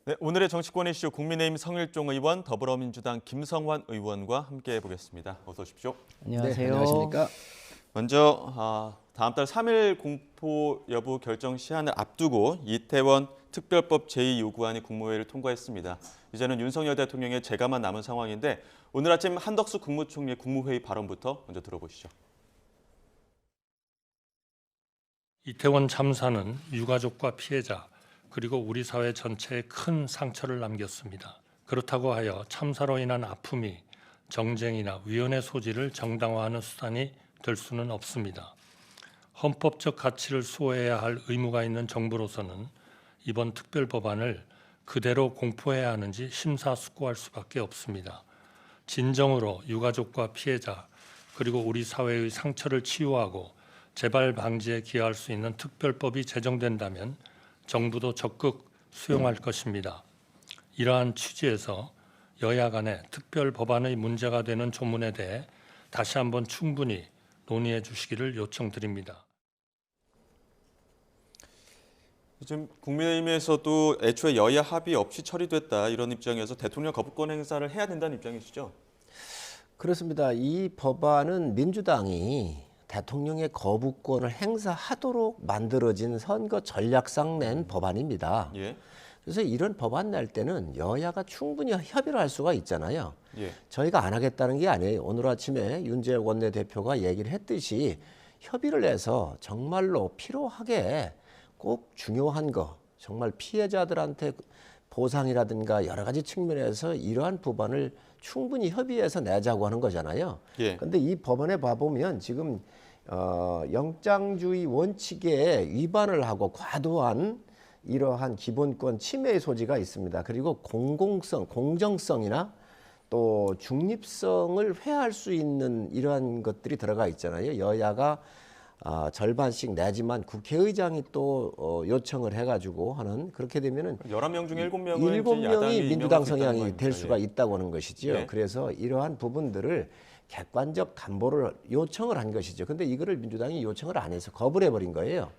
네, 오늘의 정치권 이슈 국민의힘 성일종 의원, 더불어민주당 김성환 의원과 함께해 보겠습니다. 어서 오십시오. 안녕하세요. 네, 안녕하십니까? 먼저 다음 달 3일 공포 여부 결정 시한을 앞두고 이태원 특별법 제2 요구안이 국무회의를 통과했습니다. 이제는 윤석열 대통령의 재가만 남은 상황인데 오늘 아침 한덕수 국무총리의 국무회의 발언부터 먼저 들어보시죠. 이태원 참사는 유가족과 피해자 그리고 우리 사회 전체에 큰 상처를 남겼습니다. 그렇다고 하여 참사로 인한 아픔이 정쟁이나 위헌의 소지를 정당화하는 수단이 될 수는 없습니다. 헌법적 가치를 수호해야 할 의무가 있는 정부로서는 이번 특별법안을 그대로 공포해야 하는지 심사숙고할 수밖에 없습니다. 진정으로 유가족과 피해자 그리고 우리 사회의 상처를 치유하고 재발 방지에 기여할 수 있는 특별법이 제정된다면 정부도 적극 수용할 것입니다. 이러한 취지에서 여야 간의 특별 법안의 문제가 되는 조문에 대해 다시 한번 충분히 논의해 주시기를 요청드립니다. 지금 국민의힘에서도 애초에 여야 합의 없이 처리됐다 이런 입장에서 대통령 거부권 행사를 해야 된다는 입장이시죠? 그렇습니다. 이 법안은 민주당이 대통령의 거부권을 행사하도록 만들어진 선거 전략상 낸 법안입니다. 예. 그래서 이런 법안 낼 때는 여야가 충분히 협의를 할 수가 있잖아요. 예. 저희가 안 하겠다는 게 아니에요. 오늘 아침에 윤재욱 원내대표가 얘기를 했듯이 협의를 해서 정말로 필요하게 꼭 중요한 거, 정말 피해자들한테 보상이라든가 여러 가지 측면에서 이러한 법안을 충분히 협의해서 내자고 하는 거잖아요. 그런데 예. 이 법안에 봐보면 지금 영장주의 원칙에 위반을 하고 과도한 이러한 기본권 침해의 소지가 있습니다. 그리고 공공성, 공정성이나 또 중립성을 회할 수 있는 이러한 것들이 들어가 있잖아요. 여야가 절반씩 내지만 국회의장이 또 요청을 해가지고 하는 그렇게 되면은 11명 중 7명은 7명이 민주당 성향이 될 수가 있다고 하는 것이죠. 네. 그래서 이러한 부분들을 객관적 담보를 요청을 한 것이죠. 근데 이거를 민주당이 요청을 안 해서 거부를 해버린 거예요.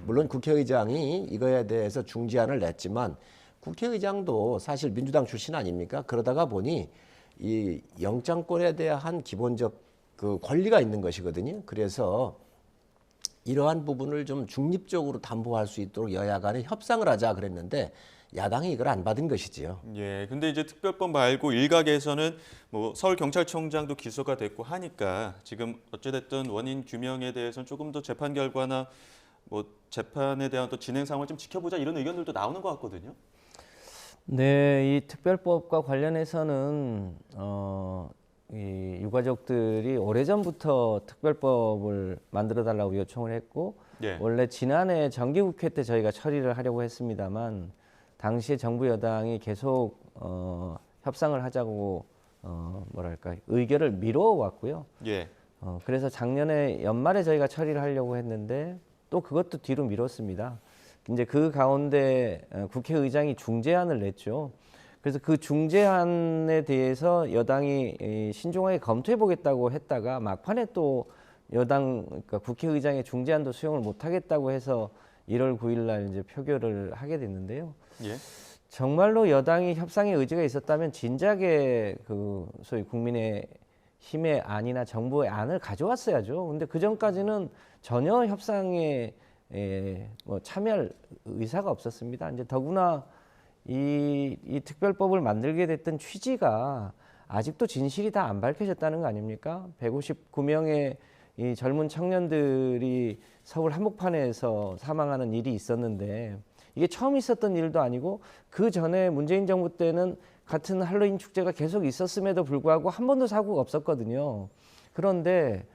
물론 국회의장이 이거에 대해서 중지안을 냈지만 국회의장도 사실 민주당 출신 아닙니까? 그러다가 보니 이 영장권에 대한 기본적 그 권리가 있는 것이거든요. 그래서 이러한 부분을 좀 중립적으로 담보할 수 있도록 여야 간에 협상을 하자 그랬는데 야당이 이걸 안 받은 것이지요. 예, 근데 이제 특별법 말고 일각에서는 뭐 서울경찰청장도 기소가 됐고 하니까 지금 어찌됐든 원인 규명에 대해서는 조금 더 재판 결과나 뭐 재판에 대한 또 진행 상황을 좀 지켜보자 이런 의견들도 나오는 것 같거든요. 네, 이 특별법과 관련해서는 이 유가족들이 오래전부터 특별법을 만들어 달라고 요청을 했고 예. 원래 지난해 정기국회 때 저희가 처리를 하려고 했습니다만 당시에 정부 여당이 계속 협상을 하자고 뭐랄까 의결을 미뤄왔고요. 예. 그래서 작년에 연말에 저희가 처리를 하려고 했는데 또 그것도 뒤로 미뤘습니다. 이제 그 가운데 국회의장이 중재안을 냈죠. 그래서 그 중재안에 대해서 여당이 신중하게 검토해 보겠다고 했다가 막판에 또 여당 그러니까 국회의장의 중재안도 수용을 못 하겠다고 해서 1월 9일 날 이제 표결을 하게 됐는데요. 예. 정말로 여당이 협상의 의지가 있었다면 진작에 그 소위 국민의힘의 안이나 정부의 안을 가져왔어야죠. 근데 그 전까지는 전혀 협상에 뭐 참여할 의사가 없었습니다. 이제 더구나 이 특별법을 만들게 됐던 취지가 아직도 진실이 다 안 밝혀졌다는 거 아닙니까? 159명의 이 젊은 청년들이 서울 한복판에서 사망하는 일이 있었는데 이게 처음 있었던 일도 아니고 그 전에 문재인 정부 때는 같은 할로윈 축제가 계속 있었음에도 불구하고 한 번도 사고가 없었거든요. 그런데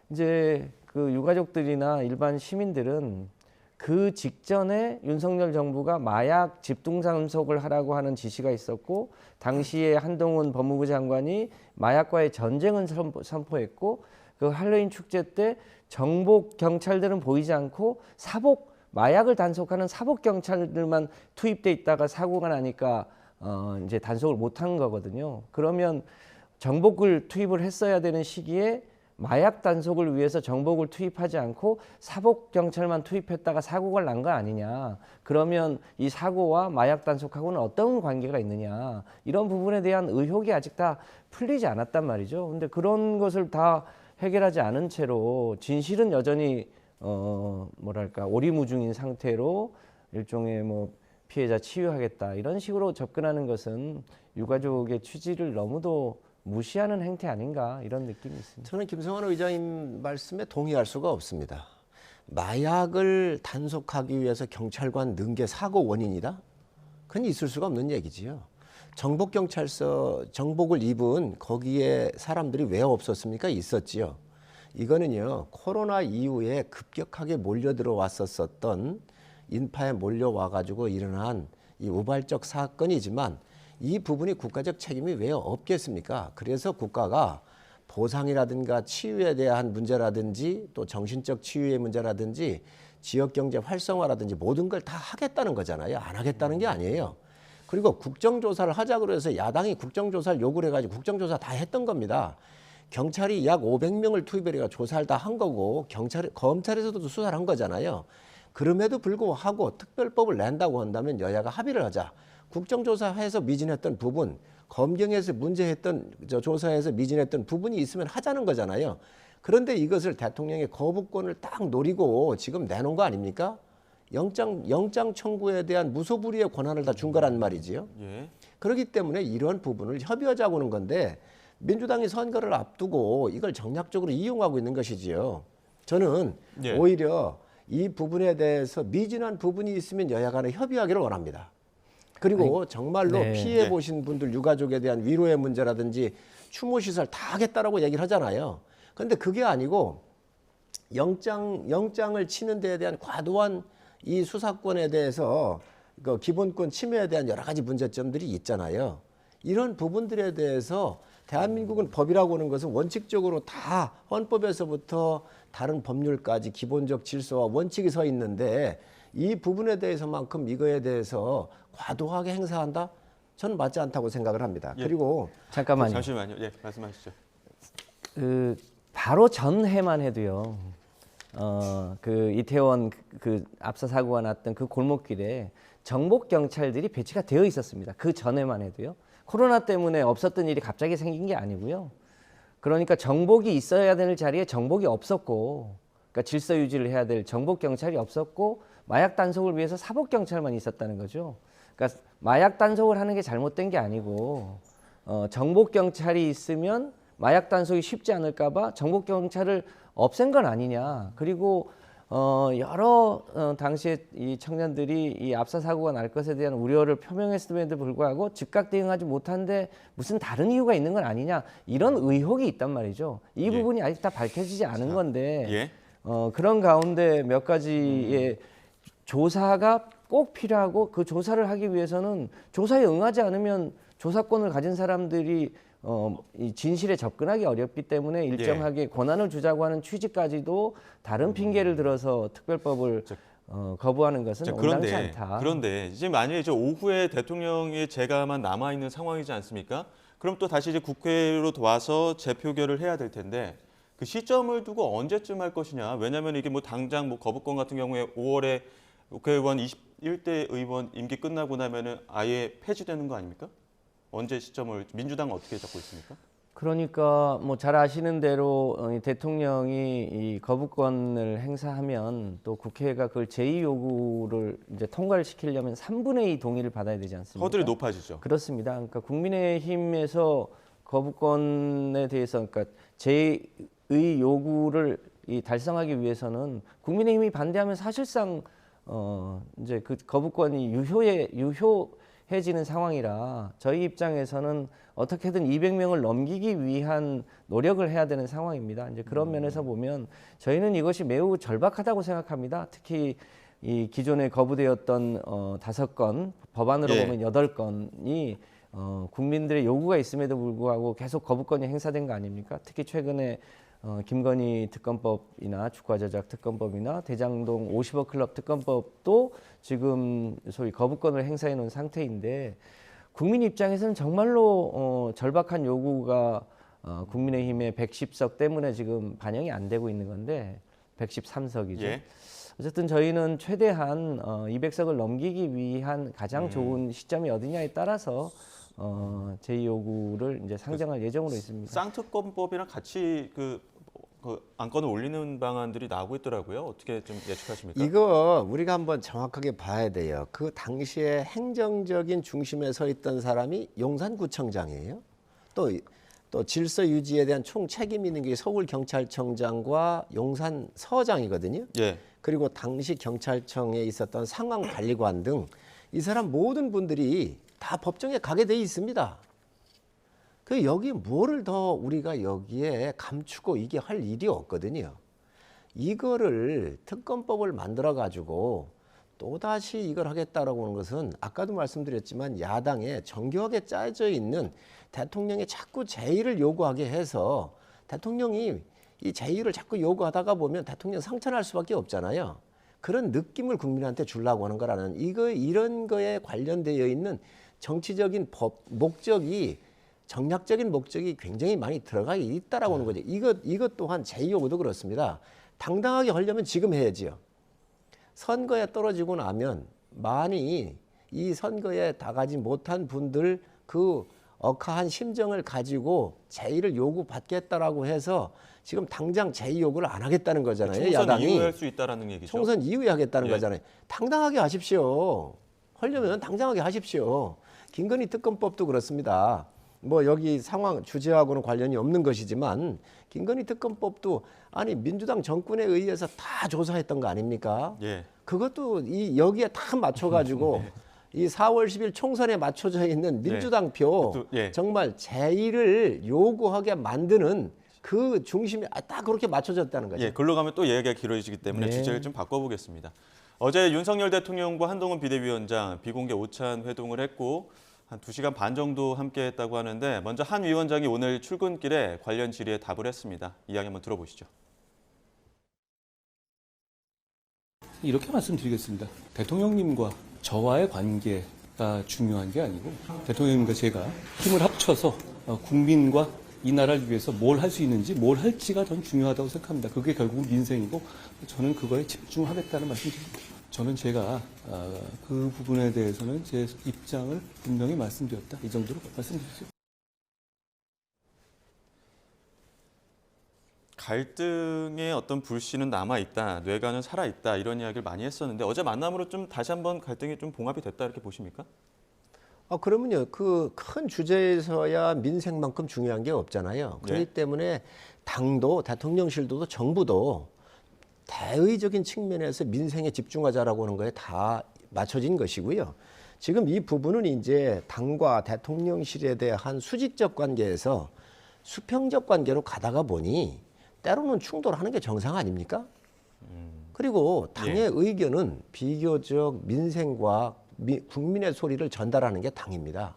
이제 그 유가족들이나 일반 시민들은 그 직전에 윤석열 정부가 마약 집중단속을 하라고 하는 지시가 있었고 당시에 한동훈 법무부 장관이 마약과의 전쟁을 선포했고 그 할로윈 축제 때 정복 경찰들은 보이지 않고 사복 마약을 단속하는 사복 경찰들만 투입돼 있다가 사고가 나니까 이제 단속을 못한 거거든요. 그러면 정복을 투입을 했어야 되는 시기에 마약 단속을 위해서 정복을 투입하지 않고 사복 경찰만 투입했다가 사고가 난 거 아니냐. 그러면 이 사고와 마약 단속하고는 어떤 관계가 있느냐. 이런 부분에 대한 의혹이 아직 다 풀리지 않았단 말이죠. 근데 그런 것을 다 해결하지 않은 채로 진실은 여전히 뭐랄까 오리무중인 상태로 일종의 뭐 피해자 치유하겠다 이런 식으로 접근하는 것은 유가족의 취지를 너무도 무시하는 행태 아닌가 이런 느낌이 있습니다. 저는 김성환 의장님 말씀에 동의할 수가 없습니다. 마약을 단속하기 위해서 경찰관 넣은 게 사고 원인이다? 그건 있을 수가 없는 얘기지요. 정복경찰서 정복을 입은 거기에 사람들이 왜 없었습니까? 있었지요. 이거는요, 코로나 이후에 급격하게 몰려 들어왔었던 인파에 몰려와가지고 일어난 이 우발적 사건이지만 이 부분이 국가적 책임이 왜 없겠습니까? 그래서 국가가 보상이라든가 치유에 대한 문제라든지 또 정신적 치유의 문제라든지 지역경제 활성화라든지 모든 걸 다 하겠다는 거잖아요. 안 하겠다는 게 아니에요. 그리고 국정조사를 하자고 해서 야당이 국정조사를 요구를 해가지고 국정조사 다 했던 겁니다. 경찰이 약 500명을 투입해서 조사를 다 한 거고 검찰에서도 수사를 한 거잖아요. 그럼에도 불구하고 특별법을 낸다고 한다면 여야가 합의를 하자. 국정조사해서 미진했던 부분, 검경에서 문제했던 조사에서 미진했던 부분이 있으면 하자는 거잖아요. 그런데 이것을 대통령의 거부권을 딱 노리고 지금 내놓은 거 아닙니까? 영장 청구에 대한 무소불위의 권한을 다 준 거란 말이지요. 예. 그렇기 때문에 이런 부분을 협의하자고 하는 건데 민주당이 선거를 앞두고 이걸 정략적으로 이용하고 있는 것이지요. 저는 예. 오히려 이 부분에 대해서 미진한 부분이 있으면 여야 간에 협의하기를 원합니다. 그리고 정말로 네. 피해 보신 분들 유가족에 대한 위로의 문제라든지 추모시설 다 하겠다라고 얘기를 하잖아요. 그런데 그게 아니고 영장을 치는 데에 대한 과도한 이 수사권에 대해서 그 기본권 침해에 대한 여러 가지 문제점들이 있잖아요. 이런 부분들에 대해서 대한민국은 법이라고 하는 것은 원칙적으로 다 헌법에서부터 다른 법률까지 기본적 질서와 원칙이 서 있는데 이 부분에 대해서만큼 이거에 대해서 과도하게 행사한다? 저는 맞지 않다고 생각을 합니다. 예. 그리고 잠깐만요. 잠시만요. 예, 말씀하시죠. 바로 전해만 해도요. 그 이태원 그 압사 사고가 났던 그 골목길에 정복 경찰들이 배치가 되어 있었습니다. 그 전에만 해도요. 코로나 때문에 없었던 일이 갑자기 생긴 게 아니고요. 그러니까 정복이 있어야 될 자리에 정복이 없었고, 그러니까 질서 유지를 해야 될 정복 경찰이 없었고, 마약 단속을 위해서 사복 경찰만 있었다는 거죠. 그러니까 마약 단속을 하는 게 잘못된 게 아니고, 정복 경찰이 있으면 마약 단속이 쉽지 않을까봐 정복 경찰을 없앤 건 아니냐. 그리고 여러 당시에 이 청년들이 이 압사 사고가 날 것에 대한 우려를 표명했음에도 불구하고 즉각 대응하지 못한데 무슨 다른 이유가 있는 건 아니냐. 이런 의혹이 있단 말이죠. 이 예. 부분이 아직 다 밝혀지지 않은 건데 예. 그런 가운데 몇 가지의 조사가 꼭 필요하고 그 조사를 하기 위해서는 조사에 응하지 않으면 조사권을 가진 사람들이 이 진실에 접근하기 어렵기 때문에 일정하게 권한을 주자고 하는 취지까지도 다른 핑계를 들어서 특별법을 거부하는 것은 온당치 않다. 그런데 이제 만약에 이제 오후에 대통령의 재가만 남아 있는 상황이지 않습니까? 그럼 또 다시 이제 국회로 와서 재표결을 해야 될 텐데 그 시점을 두고 언제쯤 할 것이냐? 왜냐하면 이게 뭐 당장 뭐 거부권 같은 경우에 5월에 국회의원 21대 의원 임기 끝나고 나면은 아예 폐지되는 거 아닙니까? 언제 시점을 민주당은 어떻게 잡고 있습니까? 그러니까 뭐 잘 아시는 대로 대통령이 이 거부권을 행사하면 또 국회가 그걸 제2 요구를 이제 통과를 시키려면 3분의 2 동의를 받아야 되지 않습니까? 허들이 높아지죠. 그렇습니다. 그러니까 국민의힘에서 거부권에 대해서 그러니까 제2의 요구를 달성하기 위해서는 국민의힘이 반대하면 사실상 이제 그 거부권이 유효해지는 상황이라 저희 입장에서는 어떻게든 200명을 넘기기 위한 노력을 해야 되는 상황입니다. 이제 그런 면에서 보면 저희는 이것이 매우 절박하다고 생각합니다. 특히 이 기존에 거부되었던 5건, 법안으로 예. 보면 8건이 국민들의 요구가 있음에도 불구하고 계속 거부권이 행사된 거 아닙니까? 특히 최근에 김건희 특검법이나 주가조작 특검법이나 대장동 50억 클럽 특검법도 지금 소위 거부권을 행사해 놓은 상태인데 국민 입장에서는 정말로 절박한 요구가 국민의힘의 110석 때문에 지금 반영이 안 되고 있는 건데 113석이죠. 예. 어쨌든 저희는 최대한 200석을 넘기기 위한 가장 좋은 시점이 어디냐에 따라서 제의 요구를 이제 상정할 예정으로 있습니다. 쌍특검법이랑 같이 그 안건을 올리는 방안들이 나오고 있더라고요. 어떻게 좀 예측하십니까? 이거 우리가 한번 정확하게 봐야 돼요. 그 당시에 행정적인 중심에 서 있던 사람이 용산구청장이에요. 또 질서 유지에 대한 총 책임 있는 게 서울경찰청장과 용산서장이거든요. 예. 그리고 당시 경찰청에 있었던 상황관리관 등 이 사람 모든 분들이 다 법정에 가게 돼 있습니다. 그 여기 뭐를 더 우리가 여기에 감추고 이게 할 일이 없거든요. 이거를 특검법을 만들어 가지고 또다시 이걸 하겠다라고 하는 것은 아까도 말씀드렸지만 야당에 정교하게 짜져 있는 대통령이 자꾸 제의를 요구하게 해서 대통령이 이 제의를 자꾸 요구하다가 보면 대통령 상처날 수밖에 없잖아요. 그런 느낌을 국민한테 주려고 하는 거라는 이런 거에 관련되어 있는 정치적인 목적이 정략적인 목적이 굉장히 많이 들어가 있다라고 하는 거죠. 이것 또한 제의 요구도 그렇습니다. 당당하게 하려면 지금 해야지요. 선거에 떨어지고 나면 많이 이 선거에 나가지 못한 분들 그 억하한 심정을 가지고 제의를 요구받겠다라고 해서 지금 당장 제의 요구를 안 하겠다는 거잖아요. 총선 야당이. 이후에 할 수 있다라는 얘기죠. 총선 이후에 하겠다는 예. 거잖아요. 당당하게 하십시오. 하려면 당당하게 하십시오. 김건희 특검법도 그렇습니다. 뭐 여기 상황 주제하고는 관련이 없는 것이지만 김건희 특검법도 아니 민주당 정권에 의해서 다 조사했던 거 아닙니까? 예. 그것도 여기에 다 맞춰가지고 이 4월 10일 총선에 맞춰져 있는 민주당 표 그것도, 예. 정말 제의를 요구하게 만드는 그 중심에 딱 그렇게 맞춰졌다는 거죠. 예, 글로 가면 또 이야기가 길어지기 때문에 네. 주제를 좀 바꿔보겠습니다. 어제 윤석열 대통령과 한동훈 비대위원장 비공개 오찬 회동을 했고 한 2시간 반 정도 함께했다고 하는데 먼저 한 위원장이 오늘 출근길에 관련 질의에 답을 했습니다. 이야기 한번 들어보시죠. 이렇게 말씀드리겠습니다. 대통령님과 저와의 관계가 중요한 게 아니고 대통령님과 제가 힘을 합쳐서 국민과 이 나라를 위해서 뭘 할 수 있는지 뭘 할지가 전 중요하다고 생각합니다. 그게 결국 민생이고 저는 그거에 집중하겠다는 말씀드립니다. 저는 제가 그 부분에 대해서는 제 입장을 분명히 말씀드렸다. 이 정도로 말씀드렸어요. 갈등의 어떤 불씨는 남아있다, 뇌관은 살아있다 이런 이야기를 많이 했었는데 어제 만남으로 좀 다시 한번 갈등이 좀 봉합이 됐다 이렇게 보십니까? 그러면요. 그 큰 주제에서야 민생만큼 중요한 게 없잖아요. 그렇기 네. 때문에 당도, 대통령실도, 정부도 대의적인 측면에서 민생에 집중하자라고 하는 거에 다 맞춰진 것이고요. 지금 이 부분은 이제 당과 대통령실에 대한 수직적 관계에서 수평적 관계로 가다가 보니 때로는 충돌하는 게 정상 아닙니까? 그리고 당의 의견은 비교적 민생과 국민의 소리를 전달하는 게 당입니다.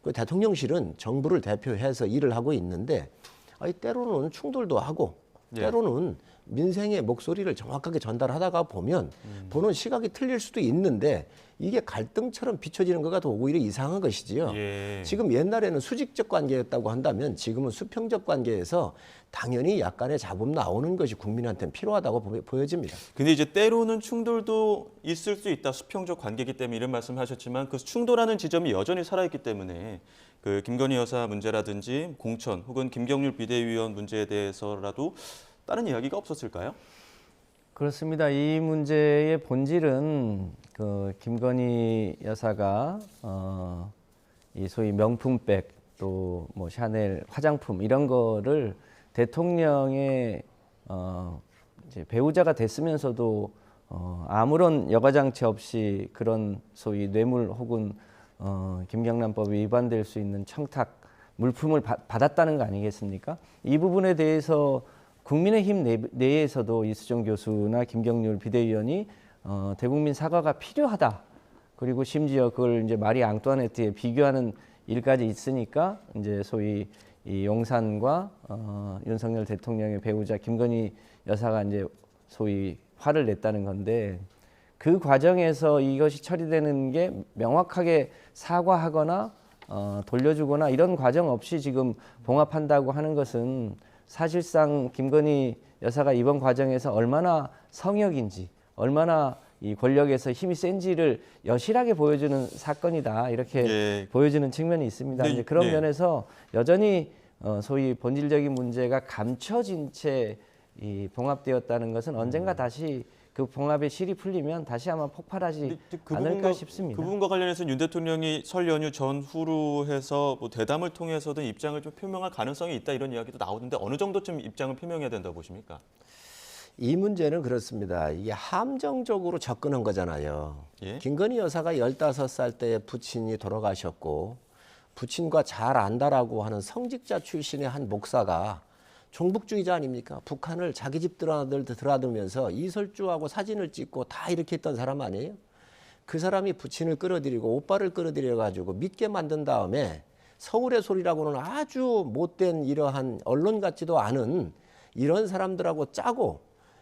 그 대통령실은 정부를 대표해서 일을 하고 있는데 때로는 충돌도 하고 때로는 민생의 목소리를 정확하게 전달하다가 보면 보는 시각이 틀릴 수도 있는데 이게 갈등처럼 비춰지는 거가 더 오히려 이상한 것이지요. 예. 지금 옛날에는 수직적 관계였다고 한다면 지금은 수평적 관계에서 당연히 약간의 잡음 나오는 것이 국민한테는 필요하다고 보여집니다. 근데 이제 때로는 충돌도 있을 수 있다. 수평적 관계이기 때문에 이런 말씀하셨지만 그 충돌하는 지점이 여전히 살아있기 때문에 그 김건희 여사 문제라든지 공천 혹은 김경률 비대위원 문제에 대해서라도 다른 이야기가 없었을까요? 그렇습니다. 이 문제의 본질은 그 김건희 여사가 이 소위 명품백 또 뭐 샤넬 화장품 이런 거를 대통령의 이제 배우자가 됐으면서도 아무런 여과장치 없이 그런 소위 뇌물 혹은 김경란법에 위반될 수 있는 청탁 물품을 받았다는 거 아니겠습니까? 이 부분에 대해서 국민의힘 내에서도 이수정 교수나 김경률 비대위원이 대국민 사과가 필요하다. 그리고 심지어 그걸 이제 마리 앙뚜아네트에 비교하는 일까지 있으니까 이제 소위 이 용산과 윤석열 대통령의 배우자 김건희 여사가 이제 소위 화를 냈다는 건데 그 과정에서 이것이 처리되는 게 명확하게 사과하거나 돌려주거나 이런 과정 없이 지금 봉합한다고 하는 것은 사실상 김건희 여사가 이번 과정에서 얼마나 성역인지, 얼마나 이 권력에서 힘이 센지를 여실하게 보여주는 사건이다, 이렇게 예. 보여지는 측면이 있습니다. 네, 이제 그런 네. 면에서 여전히 소위 본질적인 문제가 감춰진 채 이 봉합되었다는 것은 언젠가 다시 그 봉합의 실이 풀리면 다시 아마 폭발하지 않을까 싶습니다. 그 부분과 관련해서 윤 대통령이 설 연휴 전후로 해서 뭐 대담을 통해서든 입장을 좀 표명할 가능성이 있다, 이런 이야기도 나오는데 어느 정도쯤 입장을 표명해야 된다고 보십니까? 이 문제는 그렇습니다. 이게 함정적으로 접근한 거잖아요. 예? 김건희 여사가 15살 때 부친이 돌아가셨고 부친과 잘 안다라고 하는 성직자 출신의 한 목사가 종북주의자 아닙니까? 북한을 자기 집 드나들면서 이설주하고 사진을 찍고 다 이렇게 했던 사람 아니에요? 그 사람이 부친을 끌어들이고 오빠를 끌어들여 가지고 믿게 만든 다음에 서울의 소리라고는 아주 못된 이러한 언론 같지도 않은 이런 사람들하고 짜고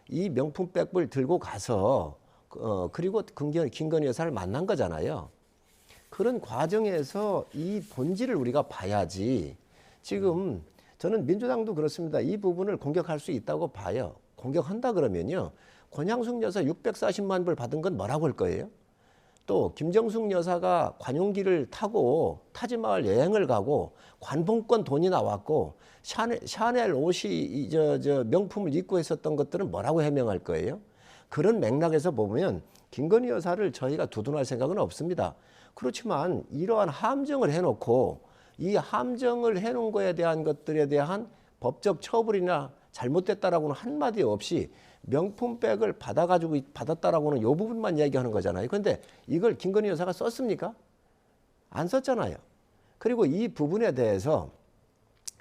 이 명품백을 들고 가서 그리고 김건희 여사를 만난 거잖아요. 그런 과정에서 이 본질을 우리가 봐야지. 지금 저는 민주당도 그렇습니다. 이 부분을 공격할 수 있다고 봐요. 공격한다 그러면요, 권양숙 여사 640만 불 받은 건 뭐라고 할 거예요? 또 김정숙 여사가 관용기를 타고 타지마을 여행을 가고 관봉권 돈이 나왔고 샤넬 옷이 저 명품을 입고 있었던 것들은 뭐라고 해명할 거예요? 그런 맥락에서 보면 김건희 여사를 저희가 두둔할 생각은 없습니다. 그렇지만 이러한 함정을 해놓고 이 함정을 해놓은 거에 대한 것들에 대한 법적 처벌이나 잘못됐다라고는 한마디 없이 명품백을 받았다라고는 이 부분만 얘기하는 거잖아요. 그런데 이걸 김건희 여사가 썼습니까? 안 썼잖아요. 그리고 이 부분에 대해서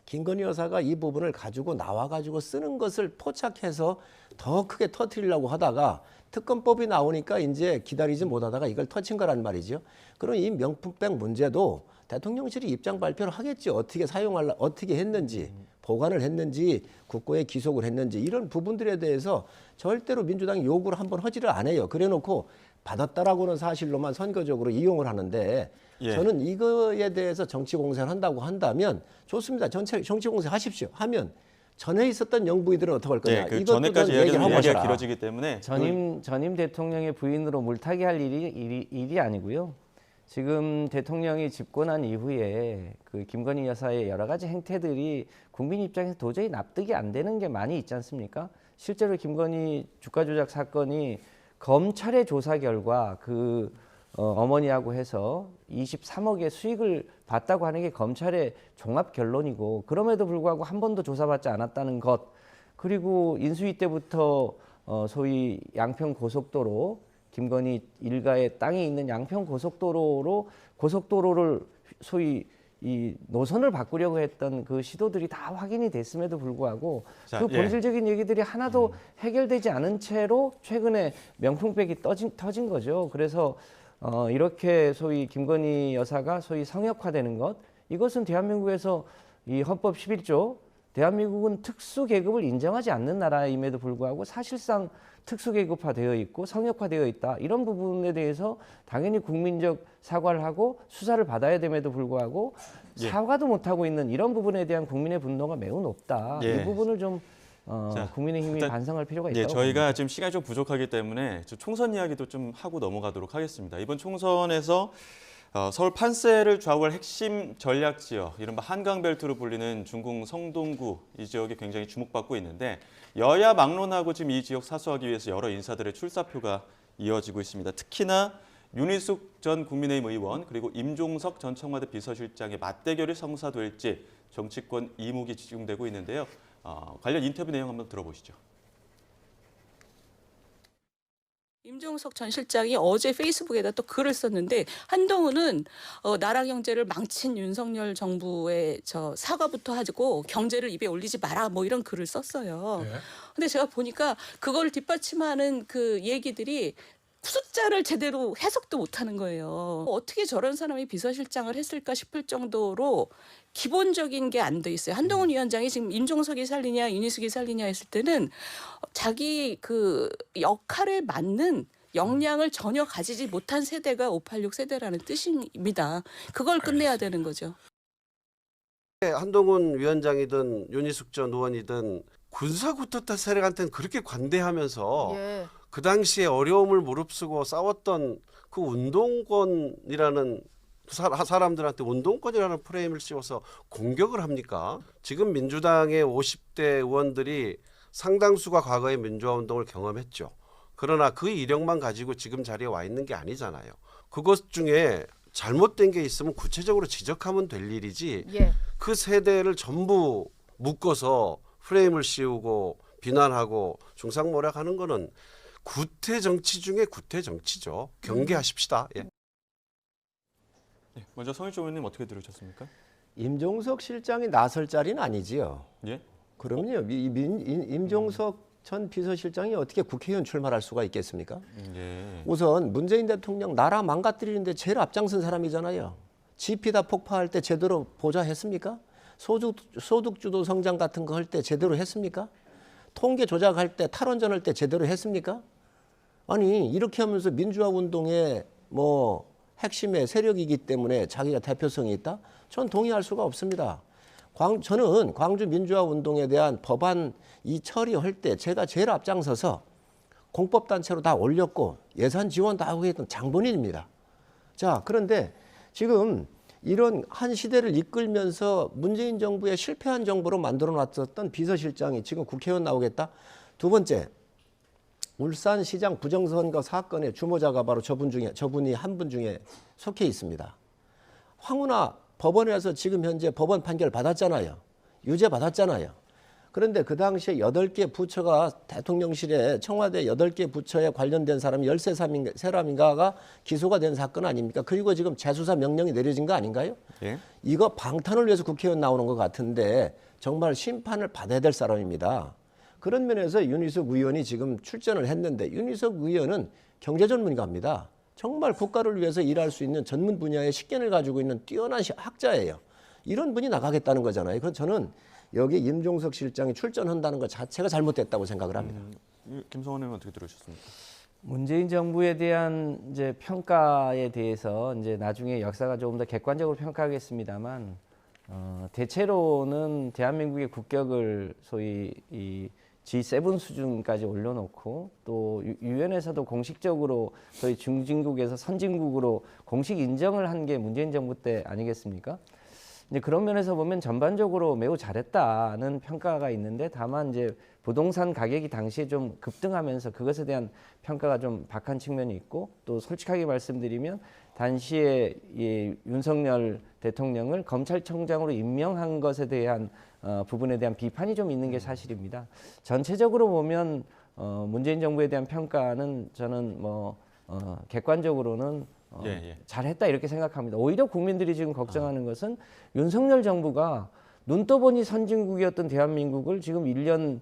김건희 여사가 이 부분을 가지고 나와가지고 쓰는 것을 포착해서 더 크게 터뜨리려고 하다가 특검법이 나오니까 이제 기다리지 못하다가 이걸 터친 거란 말이죠. 그럼 이 명품백 문제도 대통령실이 입장 발표를 하겠지. 어떻게 했는지, 보관을 했는지, 국고에 기속을 했는지, 이런 부분들에 대해서 절대로 민주당이 요구를 한번 하지를 안 해요. 그래놓고 받았다라고는 사실로만 선거적으로 이용을 하는데, 예. 저는 이거에 대해서 정치 공세를 한다고 한다면 좋습니다. 정치 공세 하십시오. 하면 전에 있었던 영부인들은 어떻게 할 거냐. 예, 그 이것도 전에까지 좀 얘기를 이야기가 해보셔라. 길어지기 때문에 전임 대통령의 부인으로 물타기 할 일이 아니고요. 지금 대통령이 집권한 이후에 그 김건희 여사의 여러 가지 행태들이 국민 입장에서 도저히 납득이 안 되는 게 많이 있지 않습니까? 실제로 김건희 주가 조작 사건이 검찰의 조사 결과 그 어머니하고 해서 23억의 수익을 봤다고 하는 게 검찰의 종합 결론이고, 그럼에도 불구하고 한 번도 조사받지 않았다는 것, 그리고 인수위 때부터 소위 양평 고속도로, 김건희 일가의 땅이 있는 양평 고속도로를 소위 이 노선을 바꾸려고 했던 그 시도들이 다 확인이 됐음에도 불구하고 자, 그 예. 본질적인 얘기들이 하나도 해결되지 않은 채로 최근에 명품백이 터진 거죠. 그래서 이렇게 소위 김건희 여사가 소위 성역화되는 것, 이것은 대한민국에서 이 헌법 11조, 대한민국은 특수계급을 인정하지 않는 나라임에도 불구하고 사실상 특수계급화되어 있고 성역화되어 있다. 이런 부분에 대해서 당연히 국민적 사과를 하고 수사를 받아야 됨에도 불구하고 예. 사과도 못하고 있는 이런 부분에 대한 국민의 분노가 매우 높다. 예. 이 부분을 좀 자, 국민의힘이 일단, 반성할 필요가 있다고 예, 봅니다. 저희가 지금 시간이 좀 부족하기 때문에 총선 이야기도 좀 하고 넘어가도록 하겠습니다. 이번 총선에서 서울 판세를 좌우할 핵심 전략 지역, 이른바 한강벨트로 불리는 중궁 성동구 이 지역이 굉장히 주목받고 있는데, 여야 막론하고 지금 이 지역 사수하기 위해서 여러 인사들의 출사표가 이어지고 있습니다. 특히나 윤희숙 전 국민의힘 의원 그리고 임종석 전 청와대 비서실장의 맞대결이 성사될지 정치권 이목이 집중되고 있는데요. 관련 인터뷰 내용 한번 들어보시죠. 임종석 전 실장이 어제 페이스북에다 또 글을 썼는데, 한동훈은 나라 경제를 망친 윤석열 정부의 사과부터 하고 경제를 입에 올리지 마라, 뭐 이런 글을 썼어요. 네. 근데 제가 보니까 그걸 뒷받침하는 그 얘기들이 숫자를 제대로 해석도 못하는 거예요. 어떻게 저런 사람이 비서실장을 했을까 싶을 정도로 기본적인 게 안 돼 있어요. 한동훈 위원장이 지금 임종석이 살리냐 윤희숙이 살리냐 했을 때는 자기 그 역할에 맞는 역량을 전혀 가지지 못한 세대가 586 세대라는 뜻입니다. 그걸 끝내야 되는 거죠. 한동훈 위원장이든 윤희숙 전 의원이든 군사구태타 세력한테는 그렇게 관대하면서 예. 그 당시에 어려움을 무릅쓰고 싸웠던 그 운동권이라는 사람들한테 운동권이라는 프레임을 씌워서 공격을 합니까? 지금 민주당의 50대 의원들이 상당수가 과거에 민주화 운동을 경험했죠. 그러나 그 이력만 가지고 지금 자리에 와 있는 게 아니잖아요. 그것 중에 잘못된 게 있으면 구체적으로 지적하면 될 일이지 예. 그 세대를 전부 묶어서 프레임을 씌우고 비난하고 중상모략하는 거는 구태 정치 중에 구태 정치죠. 경계하십시다. 예. 네, 먼저 성일종 의원님 어떻게 들으셨습니까? 임종석 실장이 나설 자리는 아니지요. 예? 그럼요. 임종석 전 비서실장이 어떻게 국회의원 출마할 수가 있겠습니까? 예. 우선 문재인 대통령 나라 망가뜨리는데 제일 앞장선 사람이잖아요. GDP 다 폭파할 때 제대로 보좌했습니까? 소득주도 성장 같은 거 할 때 제대로 했습니까? 통계 조작할 때 탈원전 할 때 제대로 했습니까? 아니 이렇게 하면서 민주화 운동의 뭐 핵심의 세력이기 때문에 자기가 대표성이 있다? 전 동의할 수가 없습니다. 저는 광주 민주화 운동에 대한 법안 이 처리할 때 제가 제일 앞장서서 공법단체로 다 올렸고 예산 지원 다 하고 했던 장본인입니다. 자, 그런데 지금 이런 한 시대를 이끌면서 문재인 정부의 실패한 정부로 만들어 놨었던 비서실장이 지금 국회의원 나오겠다? 두 번째, 울산시장 부정선거 사건의 주모자가 바로 저분이 한 분 중에 속해 있습니다. 황운하 법원에서 지금 현재 법원 판결 받았잖아요. 유죄 받았잖아요. 그런데 그 당시에 8개 부처가 대통령실에 청와대 8개 부처에 관련된 사람이 13사람인가가 기소가 된 사건 아닙니까? 그리고 지금 재수사 명령이 내려진 거 아닌가요? 예? 이거 방탄을 위해서 국회의원 나오는 것 같은데 정말 심판을 받아야 될 사람입니다. 그런 면에서 윤희숙 의원이 지금 출전을 했는데 윤희숙 의원은 경제 전문가입니다. 정말 국가를 위해서 일할 수 있는 전문 분야의 식견을 가지고 있는 뛰어난 학자예요. 이런 분이 나가겠다는 거잖아요. 그건 저는 여기 임종석 실장이 출전한다는 것 자체가 잘못됐다고 생각을 합니다. 김성원 의원 어떻게 들으셨습니까? 문재인 정부에 대한 이제 평가에 대해서 이제 나중에 역사가 조금 더 객관적으로 평가하겠습니다만 대체로는 대한민국의 국격을 소위 이 G7 수준까지 올려놓고 또 유엔에서도 공식적으로 저희 중진국에서 선진국으로 공식 인정을 한 게 문재인 정부 때 아니겠습니까? 이제 그런 면에서 보면 전반적으로 매우 잘했다는 평가가 있는데 다만 이제 부동산 가격이 당시에 좀 급등하면서 그것에 대한 평가가 좀 박한 측면이 있고 또 솔직하게 말씀드리면 당시에 이 윤석열 대통령을 검찰총장으로 임명한 것에 대한 부분에 대한 비판이 좀 있는 게 사실입니다. 전체적으로 보면 문재인 정부에 대한 평가는 저는 객관적으로는 잘했다 이렇게 생각합니다. 오히려 국민들이 지금 걱정하는 것은 윤석열 정부가 눈 떠보니 선진국이었던 대한민국을 지금 1년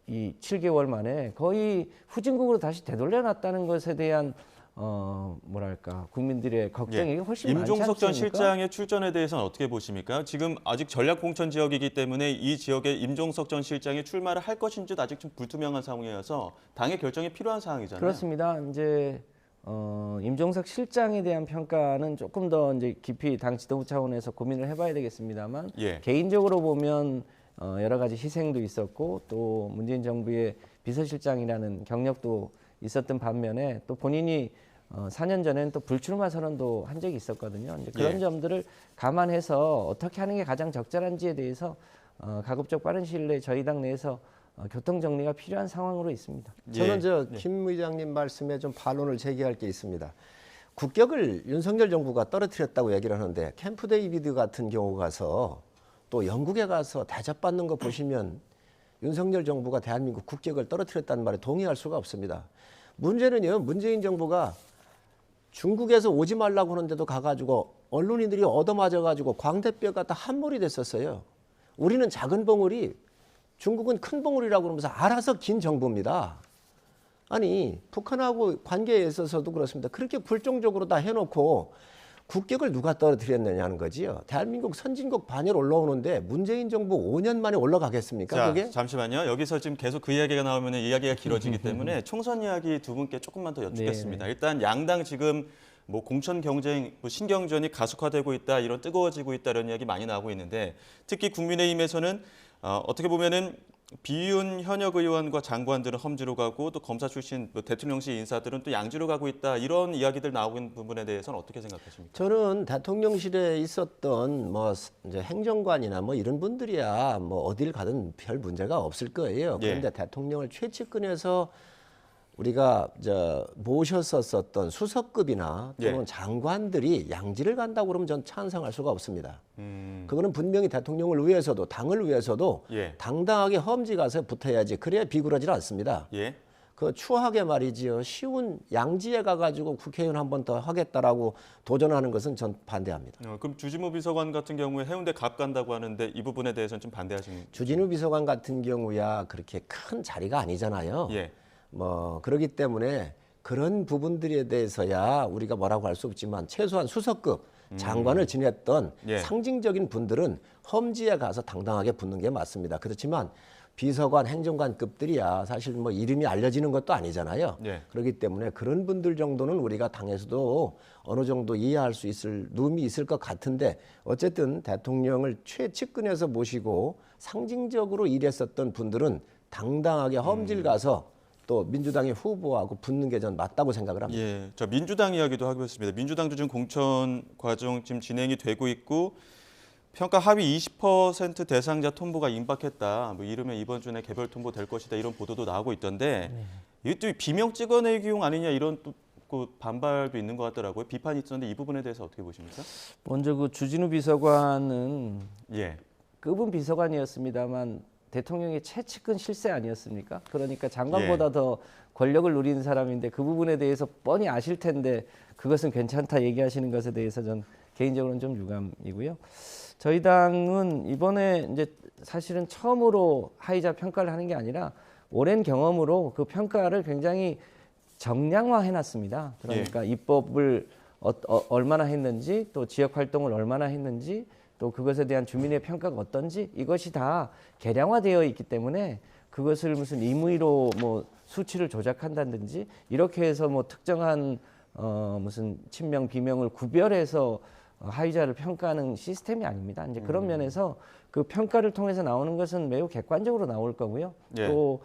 7개월 만에 거의 후진국으로 다시 되돌려놨다는 것에 대한 뭐랄까 국민들의 걱정이 훨씬 많지 않습니까? 임종석 전 실장의 출전에 대해서는 어떻게 보십니까? 지금 아직 전략공천 지역이기 때문에 이 지역에 임종석 전 실장이 출마를 할 것인지 아직 좀 불투명한 상황이어서 당의 결정이 필요한 상황이잖아요. 그렇습니다. 이제 임종석 실장에 대한 평가는 조금 더 이제 깊이 당 지도부 차원에서 고민을 해봐야 되겠습니다만 개인적으로 보면 여러 가지 희생도 있었고 또 문재인 정부의 비서실장이라는 경력도 있었던 반면에 또 본인이 4년 전에는 또 불출마 선언도 한 적이 있었거든요. 이제 그런 점들을 감안해서 어떻게 하는 게 가장 적절한지에 대해서 가급적 빠른 시일 내에 저희 당 내에서 교통 정리가 필요한 상황으로 있습니다. 저는 김 의장님 말씀에 좀 반론을 제기할 게 있습니다. 국격을 윤석열 정부가 떨어뜨렸다고 얘기를 하는데 캠프 데이비드 같은 경우 가서 또 영국에 가서 대접받는 거 보시면 윤석열 정부가 대한민국 국격을 떨어뜨렸다는 말에 동의할 수가 없습니다. 문제는요, 문재인 정부가 중국에서 오지 말라고 하는데도 가가지고 언론인들이 얻어맞아가지고 광대뼈가 다 함몰이 됐었어요. 우리는 작은 봉우리, 중국은 큰 봉우리라고 그러면서 알아서 긴 정부입니다. 아니 북한하고 관계에 있어서도 그렇습니다. 그렇게 굴종적으로 다 해놓고 국격을 누가 떨어뜨렸느냐는 거지요. 대한민국 선진국 반열 올라오는데 문재인 정부 5년 만에 올라가겠습니까? 자, 그게? 잠시만요. 여기서 지금 계속 그 이야기가 나오면 이야기가 길어지기 때문에 총선 이야기 두 분께 조금만 더 여쭙겠습니다. 일단 양당 지금 뭐 공천 경쟁, 뭐 신경전이 가속화되고 있다, 이런 뜨거워지고 있다 이런 이야기 많이 나오고 있는데 특히 국민의힘에서는 어떻게 보면은 비윤 현역 의원과 장관들은 험지로 가고 또 검사 출신 뭐 대통령실 인사들은 또 양지로 가고 있다 이런 이야기들 나오고 있는 부분에 대해서는 어떻게 생각하십니까? 저는 대통령실에 있었던 뭐 이제 행정관이나 뭐 이런 분들이야 뭐 어딜 가든 별 문제가 없을 거예요. 그런데 대통령을 최측근에서 우리가 모셨었던 수석급이나 또는 장관들이 양지를 간다고 그러면 전 찬성할 수가 없습니다. 그거는 분명히 대통령을 위해서도 당을 위해서도 당당하게 험지 가서 붙어야지. 그래야 비굴하지 않습니다. 그 추하게 말이지요. 쉬운 양지에 가가지고 국회의원 한 번 더 하겠다라고 도전하는 것은 전 반대합니다. 그럼 주진우 비서관 같은 경우에 해운대 갑 간다고 하는데 이 부분에 대해서는 좀 반대하시는? 주진우 비서관 같은 경우야 그렇게 큰 자리가 아니잖아요. 뭐 그렇기 때문에 그런 부분들에 대해서야 우리가 뭐라고 할 수 없지만 최소한 수석급 장관을 지냈던 상징적인 분들은 험지에 가서 당당하게 붙는 게 맞습니다. 그렇지만 비서관, 행정관급들이야 사실 뭐 이름이 알려지는 것도 아니잖아요. 그렇기 때문에 그런 분들 정도는 우리가 당에서도 어느 정도 이해할 수 있을 룸이 있을 것 같은데 어쨌든 대통령을 최측근에서 모시고 상징적으로 일했었던 분들은 당당하게 험지를 가서 또 민주당의 후보하고 붙는 게 전 맞다고 생각을 합니다. 자, 민주당 이야기도 하겠습니다. 민주당도 지금 공천 과정 지금 진행이 되고 있고 평가 하위 20% 대상자 통보가 임박했다. 뭐 이러면 이번 주에 개별 통보 될 것이다. 이런 보도도 나오고 있던데 이게 또 비명 찍어내기용 아니냐 이런 또 그 반발도 있는 것 같더라고요. 비판이 있었는데 이 부분에 대해서 어떻게 보십니까? 먼저 그 주진우 비서관은 예. 급은 비서관이었습니다만 대통령의 최측근 실세 아니었습니까? 그러니까 장관보다 더 권력을 누리는 사람인데 그 부분에 대해서 뻔히 아실 텐데 그것은 괜찮다 얘기하시는 것에 대해서 전 개인적으로는 좀 유감이고요. 저희 당은 이번에 이제 사실은 처음으로 하위자 평가를 하는 게 아니라 오랜 경험으로 그 평가를 굉장히 정량화해놨습니다. 그러니까 입법을 얼마나 했는지 또 지역 활동을 얼마나 했는지 또 그것에 대한 주민의 평가가 어떤지 이것이 다 계량화되어 있기 때문에 그것을 무슨 임의로 뭐 수치를 조작한다든지 이렇게 해서 뭐 특정한 무슨 친명 비명을 구별해서 하위자를 평가하는 시스템이 아닙니다. 이제 그런 면에서 그 평가를 통해서 나오는 것은 매우 객관적으로 나올 거고요. 또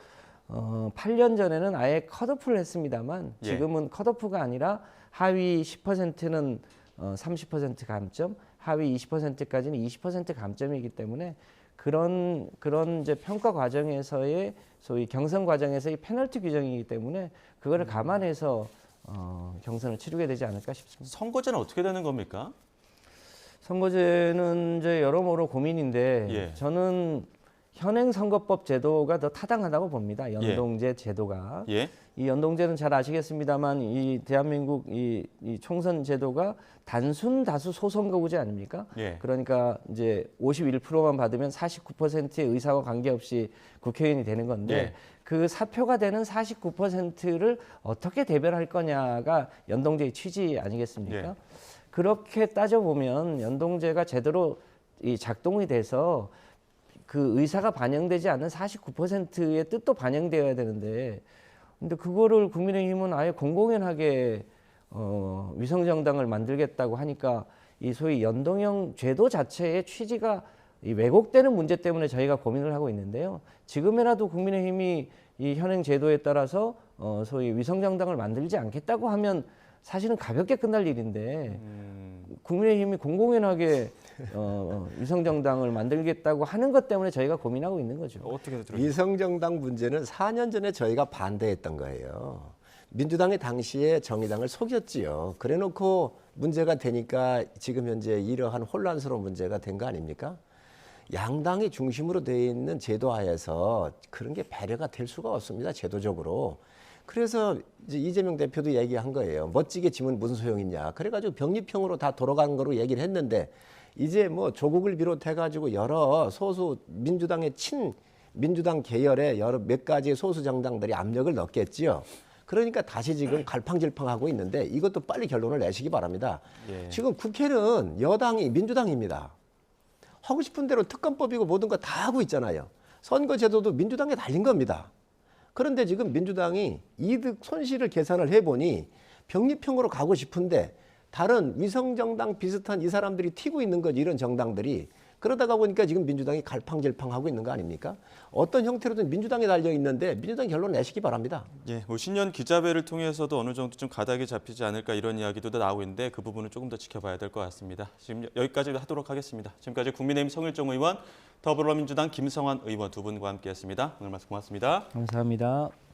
8년 전에는 아예 컷오프를 했습니다만 지금은 컷오프가 아니라 하위 10%는 30% 감점, 하위 20%까지는 20% 감점이기 때문에 그런 이제 평가 과정에서의 소위 경선 과정에서의 페널티 규정이기 때문에 그거를 감안해서 경선을 치르게 되지 않을까 싶습니다. 선거제는 어떻게 되는 겁니까? 선거제는 이제 여러모로 고민인데 저는 현행 선거법 제도가 더 타당하다고 봅니다. 연동제 제도가. 이 연동제는 잘 아시겠습니다만 이 대한민국 이 총선 제도가 단순 다수 소선거구제 아닙니까? 그러니까 이제 51%만 받으면 49%의 의사와 관계없이 국회의원이 되는 건데 그 사표가 되는 49%를 어떻게 대별할 거냐가 연동제의 취지 아니겠습니까? 그렇게 따져보면 연동제가 제대로 이 작동이 돼서 그 의사가 반영되지 않는 49%의 뜻도 반영되어야 되는데 근데 그거를 국민의힘은 아예 공공연하게 위성정당을 만들겠다고 하니까 이 소위 연동형 제도 자체의 취지가 이 왜곡되는 문제 때문에 저희가 고민을 하고 있는데요. 지금이라도 국민의힘이 이 현행 제도에 따라서 소위 위성정당을 만들지 않겠다고 하면 사실은 가볍게 끝날 일인데 국민의힘이 공공연하게 위성정당을 만들겠다고 하는 것 때문에 저희가 고민하고 있는 거죠. 어떻게 위성정당 문제는 4년 전에 저희가 반대했던 거예요. 민주당이 당시에 정의당을 속였지요. 그래놓고 문제가 되니까 지금 현재 이러한 혼란스러운 문제가 된 거 아닙니까? 양당이 중심으로 되어 있는 제도 하에서 그런 게 배려가 될 수가 없습니다. 제도적으로. 그래서 이제 이재명 대표도 얘기한 거예요. 멋지게 지면 무슨 소용이냐. 그래가지고 병립형으로 다 돌아간 거로 얘기를 했는데 이제 뭐 조국을 비롯해가지고 여러 소수 민주당의 민주당 계열의 여러 몇 가지의 소수 정당들이 압력을 넣겠지요. 그러니까 다시 지금 갈팡질팡하고 있는데 이것도 빨리 결론을 내시기 바랍니다. 예. 지금 국회는 여당이 민주당입니다. 하고 싶은 대로 특검법이고 모든 거 다 하고 있잖아요. 선거제도도 민주당에 달린 겁니다. 그런데 지금 민주당이 이득 손실을 계산을 해보니 병립형으로 가고 싶은데 다른 위성정당 비슷한 이 사람들이 튀고 있는 거지, 이런 정당들이. 그러다가 보니까 지금 민주당이 갈팡질팡하고 있는 거 아닙니까? 어떤 형태로든 민주당에 달려 있는데 민주당 결론 내시기 바랍니다. 예, 뭐 신년 기자회를 통해서도 어느 정도 좀 가닥이 잡히지 않을까 이런 이야기도 나오고 있는데 그 부분은 조금 더 지켜봐야 될 것 같습니다. 지금 여기까지 하도록 하겠습니다. 지금까지 국민의힘 성일종 의원, 더불어민주당 김성환 의원 두 분과 함께했습니다. 오늘 말씀 고맙습니다. 감사합니다.